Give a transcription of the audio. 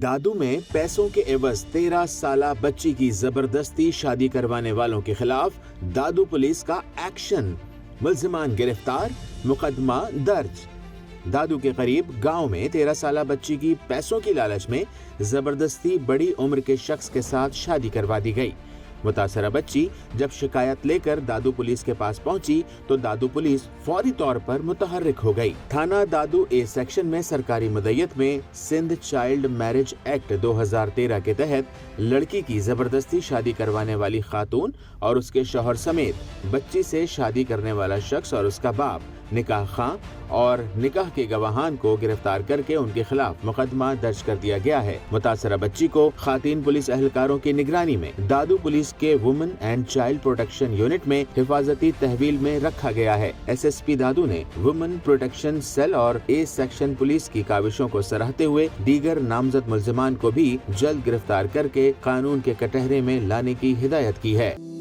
दादू में पैसों के एवज 13 साला बच्ची की जबरदस्ती शादी करवाने वालों के खिलाफ दादू पुलिस का एक्शन, मुल्जिमान गिरफ्तार, मुकदमा दर्ज। दादू के करीब गांव में 13 साला बच्ची की पैसों की लालच में जबरदस्ती बड़ी उम्र के शख्स के साथ शादी करवा दी गई। मुतासरा बच्ची जब शिकायत लेकर दादू पुलिस के पास पहुंची तो दादू पुलिस फौरी तौर पर मुतहर्रिक हो गई। थाना दादू ए सेक्शन में सरकारी मुद्दत में सिंध चाइल्ड मैरिज एक्ट 2013 के तहत लड़की की जबरदस्ती शादी करवाने वाली खातून और उसके शौहर समेत बच्ची से शादी करने वाला शख्स और उसका बाप, निकाह खां और निकाह के गवाहान को गिरफ्तार करके उनके खिलाफ मुकदमा दर्ज कर दिया गया है। मुतासरा बच्ची को खातीन पुलिस एहलकारों की निगरानी में दादू पुलिस के women and child protection unit में हिफाजती तहवील में रखा गया है। SSP दादू ने वुमेन प्रोटेक्शन सेल और ए सेक्शन पुलिस की काविशों को सराहते हुए दीगर नामजद मुल्जिमान को भी जल्द गिरफ्तार करके कानून के कटहरे में लाने की हिदायत की है।